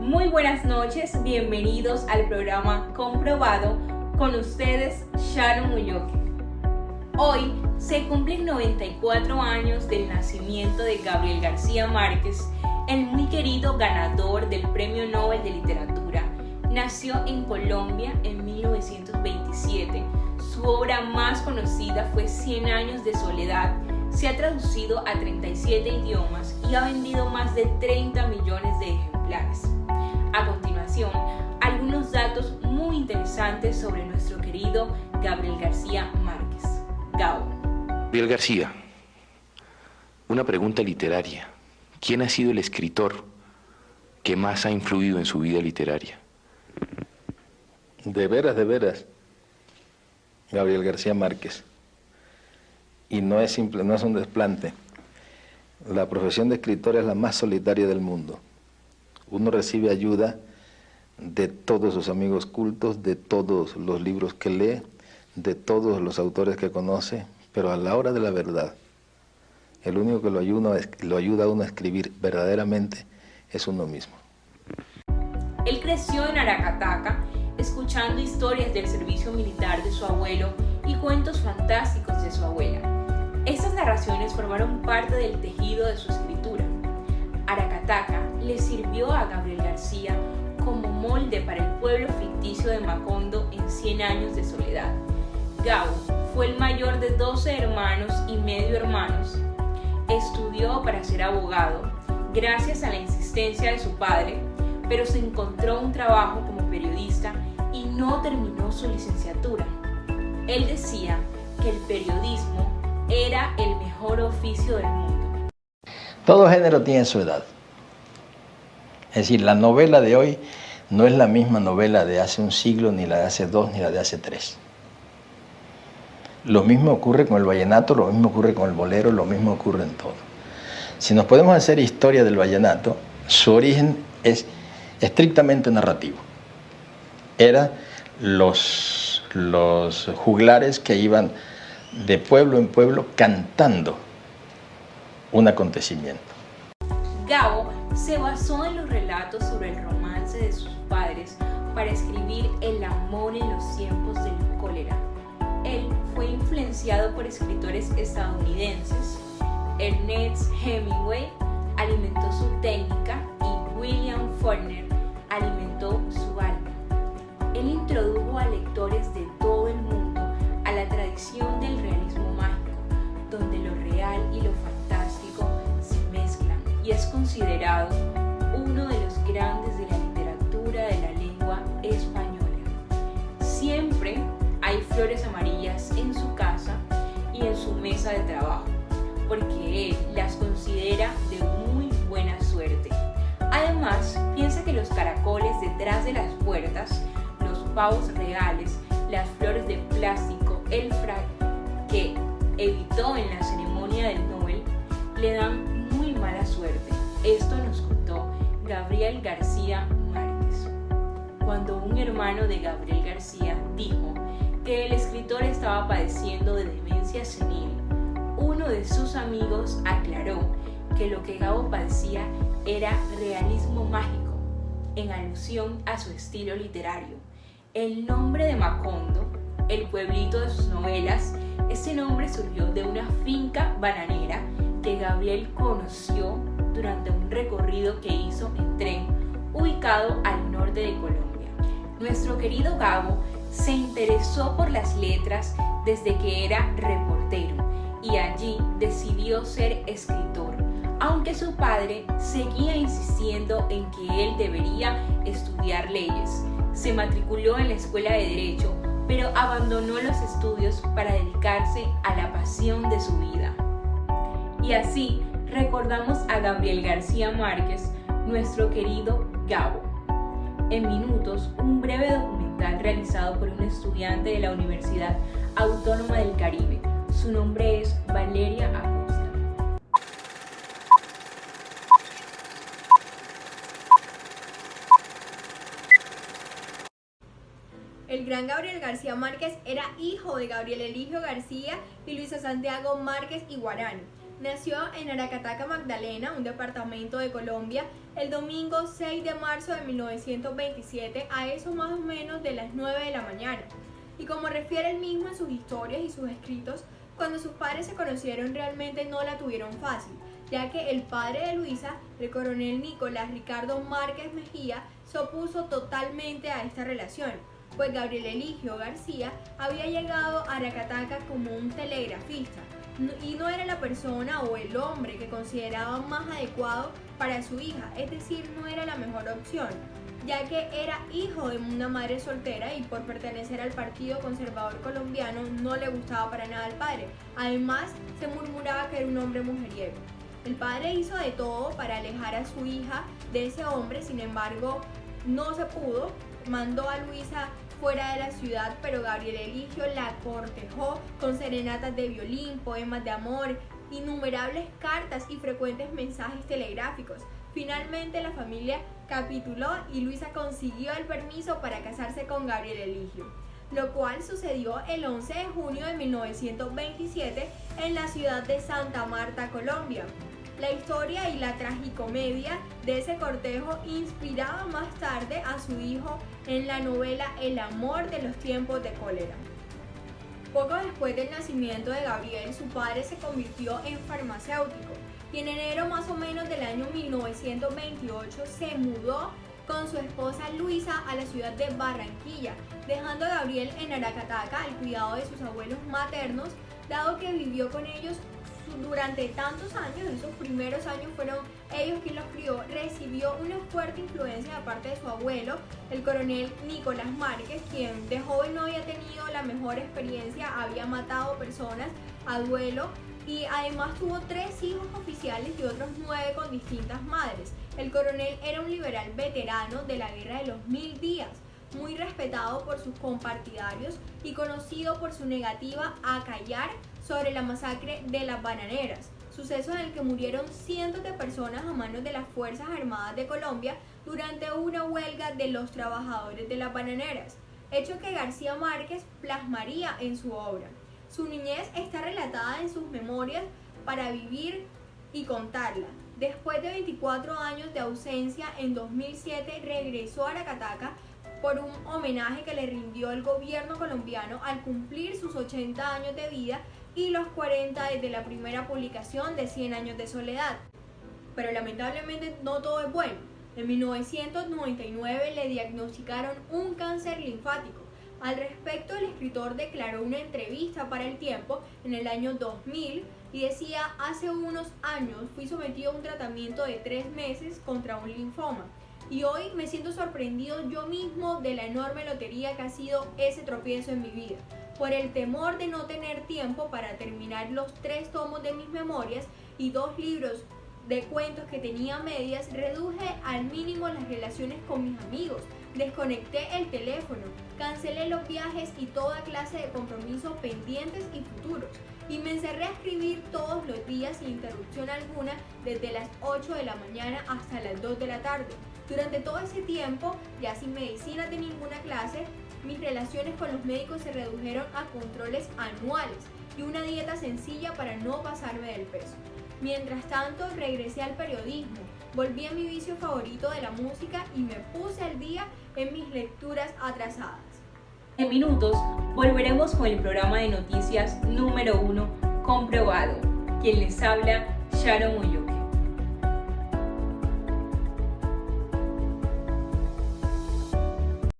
Muy buenas noches, bienvenidos al programa Comprobado, con ustedes Sharon Ulloque. Hoy se cumplen 94 años del nacimiento de Gabriel García Márquez, el muy querido ganador del Premio Nobel de Literatura. Nació en Colombia en 1927. Su obra más conocida fue 100 años de soledad. Se ha traducido a 37 idiomas y ha vendido más de 30 millones de ejemplares. A continuación, algunos datos muy interesantes sobre nuestro querido Gabriel García Márquez. Gabo. Gabriel García, una pregunta literaria. ¿Quién ha sido el escritor que más ha influido en su vida literaria? De veras, Gabriel García Márquez. Y no es simple, no es un desplante. La profesión de escritor es la más solitaria del mundo. Uno recibe ayuda de todos sus amigos cultos, de todos los libros que lee, de todos los autores que conoce, pero a la hora de la verdad, el único que lo ayuda a uno a escribir verdaderamente es uno mismo. Él creció en Aracataca, escuchando historias del servicio militar de su abuelo y cuentos fantásticos de su abuela. Estas narraciones formaron parte del tejido de su escritura. Aracataca le sirvió a Gabriel García como molde para el pueblo ficticio de Macondo en 100 años de soledad. Gabo fue el mayor de 12 hermanos y medio hermanos. Estudió para ser abogado, gracias a la insistencia de su padre, pero se encontró un trabajo como periodista y no terminó su licenciatura. Él decía que el periodismo era el mejor oficio del mundo. Todo género tiene su edad. Es decir, la novela de hoy no es la misma novela de hace un siglo, ni la de hace 2, ni la de hace 3. Lo mismo ocurre con el vallenato, lo mismo ocurre con el bolero, lo mismo ocurre en todo. Si nos podemos hacer historia del vallenato, su origen es estrictamente narrativo. Eran los juglares que iban de pueblo en pueblo cantando un acontecimiento. Gabo se basó en los relatos sobre el romance de sus padres para escribir El amor en los tiempos del cólera. Él fue influenciado por escritores estadounidenses. Ernest Hemingway alimentó su técnica y William Faulkner alimentó su alma. Él introdujo a lectores de todo el mundo a la tradición del realismo mágico, donde lo real y lo fantástico se mezclan, y es considerado uno de los grandes de la literatura de la lengua española. Siempre hay flores amarillas en su casa y en su mesa de trabajo, porque él las considera de muy buena suerte. Además, piensa que los caracoles detrás de las puertas, los pavos reales, las flores de plástico, el frac que evitó en la ceremonia del Nobel, le dan muy mala suerte. Esto nos contó Gabriel García Márquez. Cuando un hermano de Gabriel García dijo que el escritor estaba padeciendo de demencia senil, uno de sus amigos aclaró que lo que Gabo padecía era realismo mágico, en alusión a su estilo literario. El nombre de Macondo, el pueblito de sus novelas, este nombre surgió de una finca bananera que Gabriel conoció durante un recorrido que hizo en tren ubicado al norte de Colombia. Nuestro querido Gabo se interesó por las letras desde que era reportero y allí decidió ser escritor, aunque su padre seguía insistiendo en que él debería estudiar leyes. Se matriculó en la escuela de Derecho, pero abandonó los estudios para dedicarse a la pasión de su vida. Y así recordamos a Gabriel García Márquez, nuestro querido Gabo. En minutos, un breve documental realizado por un estudiante de la Universidad Autónoma del Caribe. Su nombre es Valeria Acosta. El gran Gabriel García Márquez era hijo de Gabriel Eligio García y Luisa Santiago Márquez y Guarani. nació en Aracataca, Magdalena, un departamento de Colombia, el domingo 6 de marzo de 1927, a eso más o menos de las 9 de la mañana. Y como refiere él mismo en sus historias y sus escritos, cuando sus padres se conocieron realmente no la tuvieron fácil, ya que el padre de Luisa, el coronel Nicolás Ricardo Márquez Mejía, se opuso totalmente a esta relación, pues Gabriel Eligio García había llegado a Aracataca como un telegrafista y no era la persona o el hombre que consideraba más adecuado para su hija, es decir, no era la mejor opción, ya que era hijo de una madre soltera y por pertenecer al Partido Conservador Colombiano no le gustaba para nada al padre. Además, se murmuraba que era un hombre mujeriego. El padre hizo de todo para alejar a su hija de ese hombre, sin embargo, no se pudo. Mandó a Luisa fuera de la ciudad, pero Gabriel Eligio la cortejó con serenatas de violín, poemas de amor, innumerables cartas y frecuentes mensajes telegráficos. Finalmente la familia capituló y Luisa consiguió el permiso para casarse con Gabriel Eligio, lo cual sucedió el 11 de junio de 1927 en la ciudad de Santa Marta, Colombia. La historia y la tragicomedia de ese cortejo inspiraba más tarde a su hijo en la novela El amor de los tiempos de cólera. Poco después del nacimiento de Gabriel, su padre se convirtió en farmacéutico y en enero más o menos del año 1928 se mudó con su esposa Luisa a la ciudad de Barranquilla, dejando a Gabriel en Aracataca al cuidado de sus abuelos maternos, dado que vivió con ellos durante tantos años. Esos primeros años fueron ellos quien los crió. Recibió una fuerte influencia de parte de su abuelo, el coronel Nicolás Márquez, quien de joven no había tenido la mejor experiencia, había matado personas a duelo y además tuvo 3 hijos oficiales y otros 9 con distintas madres. El coronel era un liberal veterano de la Guerra de los 1000 días, muy respetado por sus compartidarios y conocido por su negativa a callar sobre la masacre de las bananeras, suceso en el que murieron cientos de personas a manos de las Fuerzas Armadas de Colombia durante una huelga de los trabajadores de las bananeras, hecho que García Márquez plasmaría en su obra. Su niñez está relatada en sus memorias para vivir y contarla. Después de 24 años de ausencia, en 2007 regresó a Aracataca por un homenaje que le rindió el gobierno colombiano al cumplir sus 80 años de vida y los 40 desde la primera publicación de 100 años de soledad. Pero lamentablemente no todo es bueno. En 1999 le diagnosticaron un cáncer linfático. Al respecto, el escritor declaró una entrevista para El Tiempo en el año 2000 y decía: hace unos años fui sometido a un tratamiento de 3 meses contra un linfoma. Y hoy me siento sorprendido yo mismo de la enorme lotería que ha sido ese tropiezo en mi vida. Por el temor de no tener tiempo para terminar los 3 tomos de mis memorias y 2 libros de cuentos que tenía a medias, reduje al mínimo las relaciones con mis amigos, desconecté el teléfono, cancelé los viajes y toda clase de compromisos pendientes y futuros. Y me encerré a escribir todos los días sin interrupción alguna, desde las 8 de la mañana hasta las 2 de la tarde. Durante todo ese tiempo, ya sin medicinas de ninguna clase, mis relaciones con los médicos se redujeron a controles anuales y una dieta sencilla para no pasarme del peso. Mientras tanto, regresé al periodismo, volví a mi vicio favorito de la música y me puse al día en mis lecturas atrasadas. En minutos volveremos con el programa de noticias número 1 comprobado. Quien les habla, Sharon Ulloa.